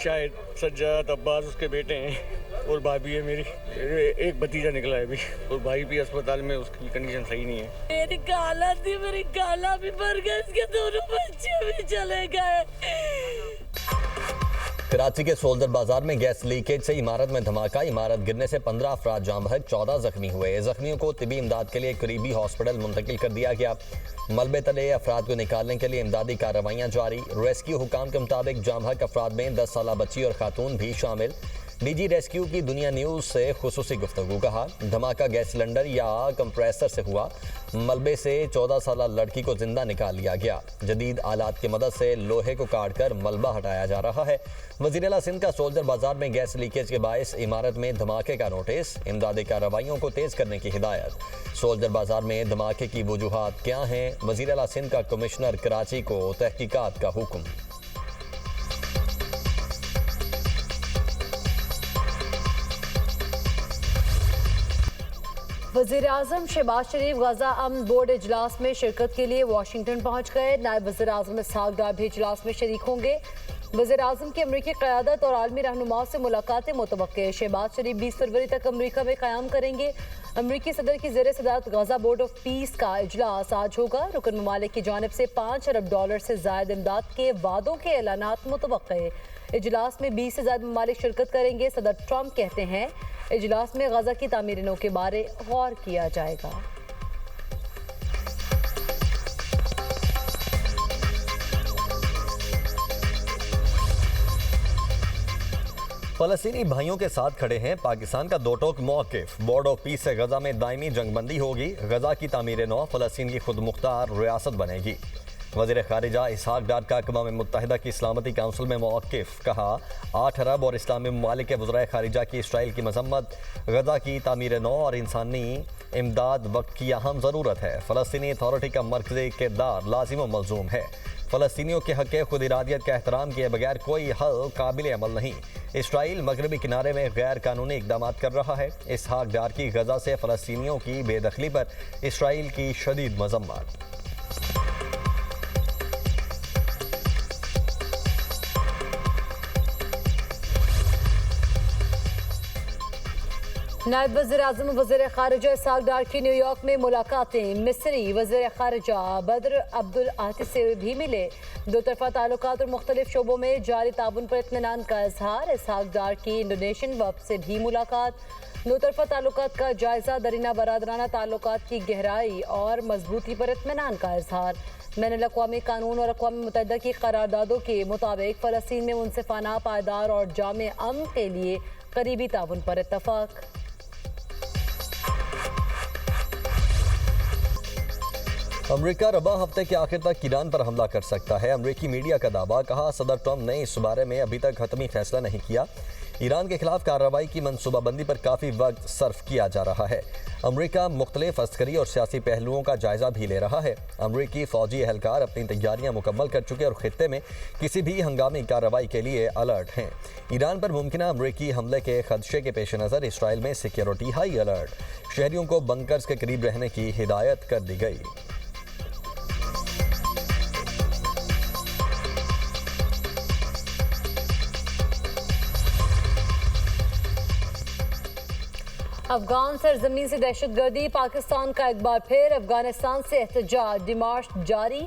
शाहिद, सज्जाद, अब्बास उसके बेटे हैं और भाभी है मेरी। एक भतीजा निकला है अभी और भाई भी अस्पताल में, उसकी कंडीशन सही नहीं है। मेरी खाला थी, मेरी खाला भी मर गई, इसके दोनों बच्चे भी चले गए। कराची के सोल्जर बाजार में गैस लीकेज से इमारत में धमाका। इमारत गिरने से 15 अफराद जान बहक, 14 जख्मी हुए। जख्मियों को तिबी इमदाद के लिए करीबी हॉस्पिटल मुंतकिल कर दिया गया। मलबे तले अफराद को निकालने के लिए इमदादी कार्रवाइयां जारी। रेस्क्यू हुकाम के मुताबिक जान बहक अफराद में 10 साला बच्ची और खातून भी शामिल। डीजी रेस्क्यू की दुनिया न्यूज से खुसूसी गुफ्तगू। कहा, धमाका गैस सिलेंडर या कंप्रेसर से हुआ। मलबे से 14 साला लड़की को जिंदा निकाल लिया गया। जदीद आलात की मदद से लोहे को काटकर मलबा हटाया जा रहा है। वज़ीर-ए-आला सिंध का सोल्जर बाजार में गैस लीकेज के बायस इमारत में धमाके का नोटिस। इमदादी कार्रवाइयों को तेज करने की हिदायत। सोल्जर बाजार में धमाके की वजूहात क्या हैं? वज़ीर-ए-आला सिंध का कमिश्नर कराची को तहकीकात का हुक्म। वज़ीर-ए-आज़म शहबाज शरीफ गजा अमन बोर्ड इजलास में शिरकत के लिए वाशिंगटन पहुंच गए। नायब वज़ीर-ए-आज़म इसहाक डार भी इजलास में शरीक होंगे। वज़ीर-ए-आज़म की अमरीकी क़यादत और आलमी रहनुमाओं से मुलाकातें मुतवक्के। शहबाज शरीफ 20 फरवरी तक अमरीका में क़याम करेंगे। अमरीकी सदर की ज़ेर सदारत गजा बोर्ड ऑफ पीस का इजलास आज होगा। रुकन ममालिक की जानिब से $5 अरब से ज़ायद इमदाद के वादों के ऐलानात मुतवक्के। इजलास में 20 से ज़्यादा ममालिक शिरकत करेंगे। सदर ट्रंप कहते हैं इजलास में गजा की तामीर नौ के बारे गौर किया जाएगा। फलस्तीनी भाइयों के साथ खड़े हैं पाकिस्तान का दो टोक मौक़िफ़। बोर्ड ऑफ पीस से गजा में दायमी जंगबंदी होगी। गजा की तामीर नौ फलस्तीन की खुद मुख्तार रियासत बनेगी। वज़ीर ख़ारिजा इसहाक डार का अक़वाम मुत्तहिदा की सलामती काउंसिल में मौक़िफ़। कहा, 8 अरब और इस्लामी ममालिक के वज़राए ख़ारिजा की इसराइल की मज़म्मत। गजा की तामीर नौ और इंसानी इमदाद वक्त की अहम ज़रूरत है। फ़लस्तीनी अथॉरिटी का मरकज़ी किरदार लाजिम व मलज़ूम है। फ़लस्तीनियों के हक़ खुद इरादियत का एहतराम किए बगैर कोई हल काबिल अमल नहीं। इसराइल मगरबी किनारे में गैर कानूनी इक़दाम कर रहा है। इसहाक डार की गजा से फ़लस्तीनियों की बेदखली पर इसराइल की शदीद मज़म्मत। नायब वज़ीर-ए-आज़म वज़ीर ख़ारिजा इसहाक डार की न्यूयॉर्क में मुलाकातें। मिस्री वज़ीर ख़ारिजा बद्र अब्दुल आती से भी मिले। दो तरफ़ा ताल्लुकात और मुख्तलिफ शोबों में जारी ताउन पर इत्मीनान का इजहार। इसहाक डार की इंडोनेशियन वफ़द से भी मुलाकात। दो तरफ़ा ताल्लुकात का जायज़ा। दरीना बरादराना ताल्लुकात की गहराई और मजबूती पर इत्मीनान का इजहार। बैनुल-अक़वामी कानून और अक़वाम मुत्तहिदा की करारदादों के मुताबिक फ़लस्तीन में मुनसिफ़ाना, पायदार और जामे अमन के लिए करीबी ताउन पर इत्तफ़ाक़। अमरीका रबा हफ्ते के आखिर तक ईरान पर हमला कर सकता है। अमरीकी मीडिया का दावा। कहा, सदर ट्रंप ने इस बारे में अभी तक हतमी फैसला नहीं किया। ईरान के खिलाफ कार्रवाई की मनसूबाबंदी पर काफ़ी वक्त सर्फ किया जा रहा है। अमरीका मुख्तलिफ अस्करी और सियासी पहलुओं का जायजा भी ले रहा है। अमरीकी फ़ौजी एहलकार अपनी तैयारियां मुकम्मल कर चुके और खित्ते में किसी भी हंगामी कार्रवाई के लिए अलर्ट हैं। ईरान पर मुमकिन अमरीकी हमले के खदशे के पेश नज़र इसराइल में सिक्योरिटी हाई अलर्ट। शहरियों को बंकर्स के करीब रहने की हिदायत कर दी गई। अफगान सरजमीन से दहशतगर्दी। पाकिस्तान का एक बार फिर अफगानिस्तान से एहतजाज। डिमार्च जारी।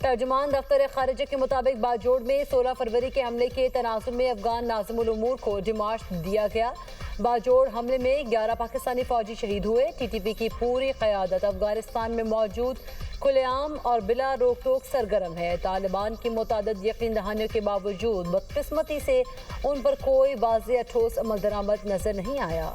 तर्जुमान दफ्तर खारिजा के मुताबिक बाजोड़ में 16 फरवरी के हमले के तनाजुर में अफगान नाज़िमुल उमूर को डिमार्च दिया गया। बाजोड़ हमले में 11 पाकिस्तानी फौजी शहीद हुए। TTP की पूरी क़यादत अफगानिस्तान में मौजूद खुलेआम और बिला रोक टोक सरगर्म है। तालिबान की मुतादिद यकीन दहानियों के बावजूद बदकिस्मती से उन पर कोई वाज़ेह ठोस अमल दरामद नजर नहीं आया।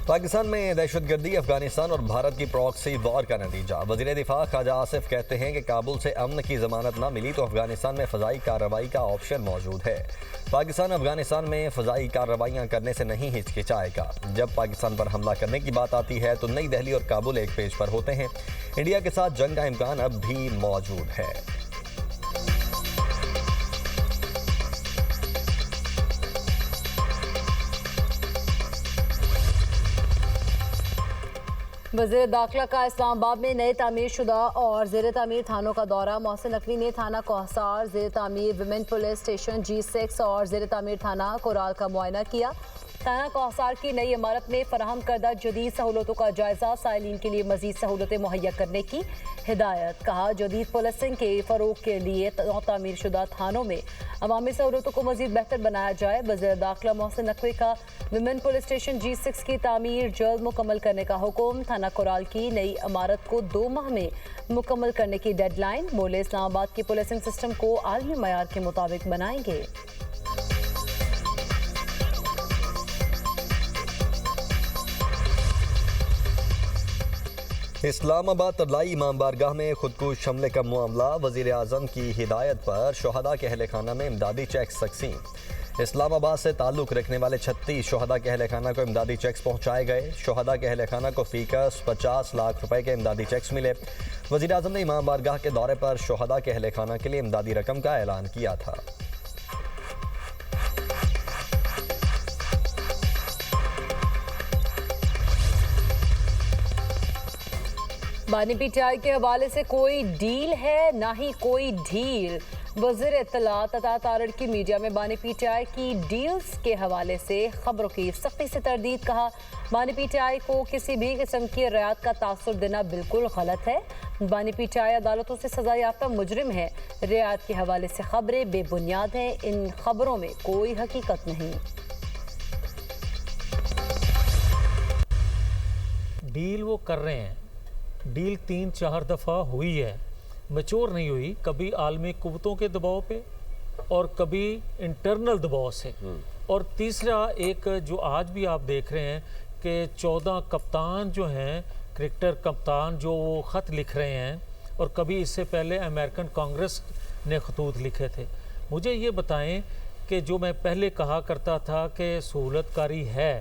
पाकिस्तान में दहशतगर्दी, अफगानिस्तान और भारत की प्रॉक्सी वॉर का नतीजा। वज़ीर दिफा ख्वाजा आसिफ कहते हैं कि काबुल से अमन की जमानत न मिली तो अफगानिस्तान में फ़ज़ाई कार्रवाई का ऑप्शन मौजूद है। पाकिस्तान अफगानिस्तान में फ़ज़ाई कार्रवाइयाँ करने से नहीं हिचकिचाएगा। जब पाकिस्तान पर हमला करने की बात आती है तो नई दिल्ली और काबुल एक पेज पर होते हैं। इंडिया के साथ जंग का इम्कान अब भी मौजूद है। वज़ीर दाखिला का इस्लामाबाद में नए तामीर शुदा और ज़ेर तामीर थानों का दौरा। मोहसिन नकवी ने थाना कोहसार, ज़ेर तामीर विमेन पुलिस स्टेशन G6 और ज़ेर तामीर थाना कोराल का मुआयना किया। थाना कोहसार की नई इमारत में फराहम करदा जदीद सहूलतों का जायजा, साइलिन के लिए मजीद सहूलतें मुहैया करने की हिदायत। कहा जदीद पुलिसिंग के फ़रोग के लिए तामीर शुदा थानों में अवामी सहूलतों को मजीद बेहतर बनाया जाए। वज़ीर दाखिला मोहसिन नकवी का विमेन पुलिस स्टेशन G6 की तामीर जल्द मुकम्मल करने का हुक्म। थाना कोराल की नई इमारत को 2 माह में मुकम्मल करने की डेडलाइन। बोले इस्लामाबाद की पुलिसिंग सिस्टम को आलमी मयार के मुताबिक बनाएंगे। इस्लामाबाद तदलाई इमाम बारगाह में खुदकुश हमले का मामला। वज़ीर आज़म की हिदायत पर शोहदा के अहल खाना में इमदादी चेक्स तकसीम। इस्लामाबाद से ताल्लुक़ रखने वाले 36 शोहदा के अहल खाना को इमदादी चेक्स पहुँचाए गए। शोहदा के अहल खाना को फ़ीकस 50 लाख रुपए के इमदादी चेक्स मिले। वज़ीर आज़म ने इमाम बारगाह के दौरे पर शोहदा के अहल खाना के लिए इमदादी रकम का ऐलान किया था। बानी पीटीआई के हवाले से कोई डील है ना ही कोई ढील। वज़ीर इत्तलात अता तारड़ की मीडिया में बानी पीटीआई की डील्स के हवाले से खबरों की सख्ती से तरदीद। कहा बानी पीटीआई को किसी भी किस्म की रियायत का तासुर देना बिल्कुल गलत है। बानी पीटीआई अदालतों से सजा याफ्ता मुजरिम है। रियायत के हवाले से खबरें बेबुनियाद हैं। इन खबरों में कोई हकीकत नहीं। डील वो कर रहे हैं, डील 3-4 दफ़ा हुई है, मैच्योर नहीं हुई। कभी आलमी कुव्वतों के दबाव पे और कभी इंटरनल दबाव से। और तीसरा एक जो आज भी आप देख रहे हैं कि 14 कप्तान जो हैं, क्रिकेटर कप्तान जो वो ख़त लिख रहे हैं, और कभी इससे पहले अमेरिकन कांग्रेस ने खतूत लिखे थे। मुझे ये बताएं कि जो मैं पहले कहा करता था कि सहूलतकारी है,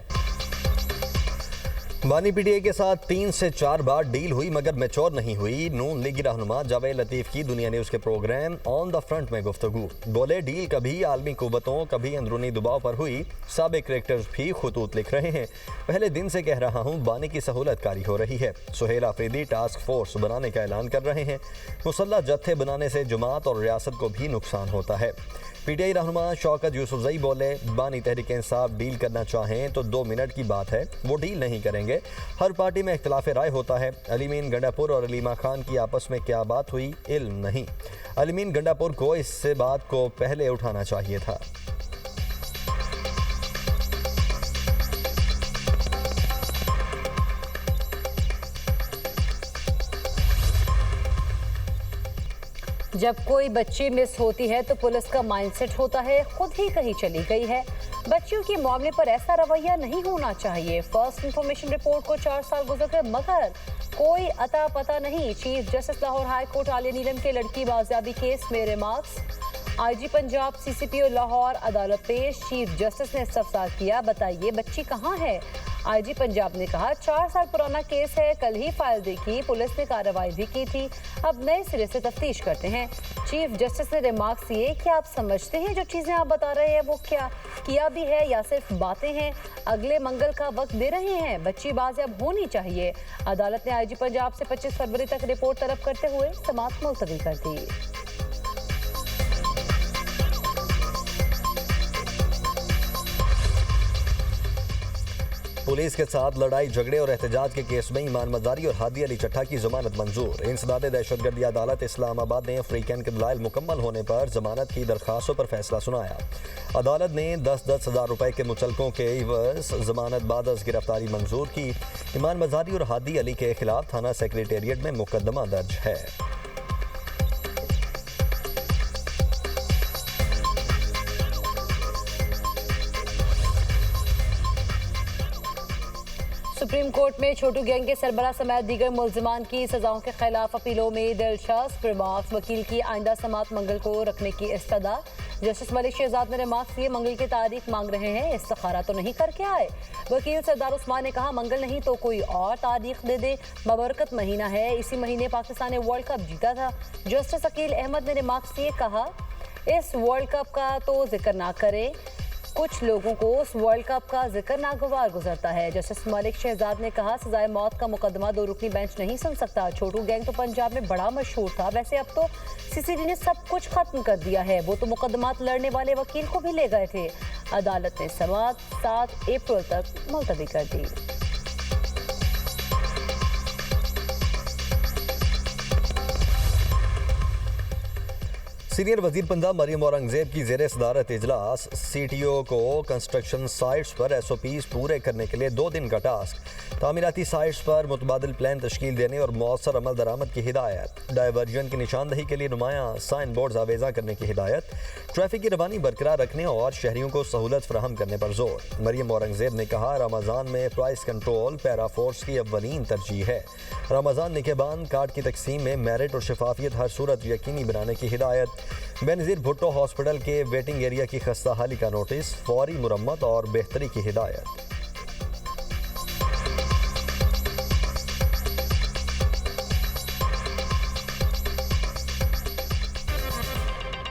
बानी पीटीआई के साथ 3 से 4 बार डील हुई मगर मैच्योर नहीं हुई। नून लीगी रहनुमा जावेद लतीफ़ की दुनिया न्यूज़ के प्रोग्राम ऑन द फ्रंट में गुफ्तगू। बोले डील कभी आलमी कुव्वतों कभी अंदरूनी दबाव पर हुई। साबिक क्रिकेटर्स भी खतूत लिख रहे हैं। पहले दिन से कह रहा हूँ बानी की सहूलतकारी हो रही है। सुहेल आफरीदी टास्क फोर्स बनाने का ऐलान कर रहे हैं। मुसल्लह जत्थे बनाने से जमात और रियासत को भी नुकसान होता है। पीटीआई रहनुमा शौकत यूसुफजई बोले बानी तहरीक इंसाफ डील करना चाहें तो 2 मिनट की बात है, वो डील नहीं करेंगे। हर पार्टी में इख्तिलाफ राय होता है। अलीमीन गंडापुर और अलीमा खान की आपस में क्या बात हुई इल्म नहीं। अलीमीन गंडापुर को इससे बात को पहले उठाना चाहिए था। जब कोई बच्ची मिस होती है तो पुलिस का माइंडसेट होता है खुद ही कहीं चली गई है। बच्चियों के मामले पर ऐसा रवैया नहीं होना चाहिए। फर्स्ट इंफॉर्मेशन रिपोर्ट को 4 साल गुजर गए मगर कोई अता पता नहीं। Chief justice Lahore high court Aaliya Neelam के लड़की बाजियाबी केस में remarks. IG Punjab CCPO Lahore अदालत पेश। चीफ जस्टिस ने इस्तफसार किया, बताइए बच्ची कहाँ है। आईजी पंजाब ने कहा 4 साल पुराना केस है, कल ही फाइल देखी, पुलिस ने कार्रवाई भी की थी, अब नए सिरे से तफ्तीश करते हैं। चीफ जस्टिस ने रिमार्क्स दिए कि आप समझते हैं जो चीज़ें आप बता रहे हैं वो क्या किया भी है या सिर्फ बातें हैं। अगले मंगल का वक्त दे रहे हैं, बच्ची बाजियाब होनी चाहिए। अदालत ने आईजी पंजाब से 25 फरवरी तक रिपोर्ट तलब करते हुए समाअत मुलतवी कर दी। पुलिस के साथ लड़ाई झगड़े और एहतजाज के केस में ईमान मजारी और हादी अली चट्टा की जमानत मंजूर। इंसदाद दहशतगर्दी अदालत इस्लामाबाद ने अफ्रीकन के दलाइल मुकम्मल होने पर जमानत की दरख्वास्तों पर फैसला सुनाया। अदालत ने 10-10 हज़ार रुपए के मुचलकों के इवज़ जमानत बादस गिरफ्तारी मंजूर की। ईमान मजारी और हादी अली के खिलाफ थाना सेक्रेटेरिएट में मुकदमा दर्ज है। सुप्रीम कोर्ट में छोटू गैंग के सरबराह समेत दीगर मुल्जिमान की सजाओं के खिलाफ अपीलों में दिलचस्प रिमार्क्स। वकील की आइंदा समाअत मंगल को रखने की इस्तदा। जस्टिस मलिक शहजाद ने रिमार्क्स दिए, मंगल की तारीख मांग रहे हैं, इस्तिखारा तो नहीं करके आए। वकील सरदार उस्मान ने कहा मंगल नहीं तो कोई और तारीख दे दे, बबरकत महीना है, इसी महीने पाकिस्तान ने वर्ल्ड कप जीता था। जस्टिस अकील अहमद ने रिमार्क्स दिए, कहा इस वर्ल्ड कप का तो जिक्र ना करें, कुछ लोगों को उस वर्ल्ड कप का जिक्र नागवार गुजरता है। जस्टिस मलिक शहजाद ने कहा, सजाए मौत का मुकदमा 2 रुकनी बेंच नहीं सुन सकता। छोटू गैंग तो पंजाब में बड़ा मशहूर था, वैसे अब तो सीसीडी ने सब कुछ खत्म कर दिया है। वो तो मुकदमात लड़ने वाले वकील को भी ले गए थे। अदालत ने समाअत 7 अप्रैल तक मुलतवी कर दी। सीनियर वजीर पंजाब मरियम औरंगजेब की ज़ेर सदारत इजलास CTO को कंस्ट्रक्शन साइट्स पर SOPs पूरे करने के लिए 2 दिन का टास्क। तामीराती साइट्स पर मुतबादिल प्लान तश्कील देने और मौसर अमल दरामद की हिदायत। डाइवर्जन की निशानदही के लिए नुमायां साइन बोर्ड आवेजा करने की हिदायत। ट्रैफिक की रवानी बरकरार रखने और शहरियों को सहूलत फराहम करने पर जोर। मरियम औरंगजेब ने कहा, रमज़ान में प्राइस कंट्रोल पैरा फोर्स की अव्वलीन तरजीह है। रमज़ान निकेबान कार्ड की तकसीम में मेरिट और शफाफियत हर सूरत यकीनी बनाने की हिदायत। बेनज़ीर भुट्टो हॉस्पिटल के वेटिंग एरिया की खस्ता हाली का नोटिस, फौरी मुरम्मत और बेहतरी की हिदायत।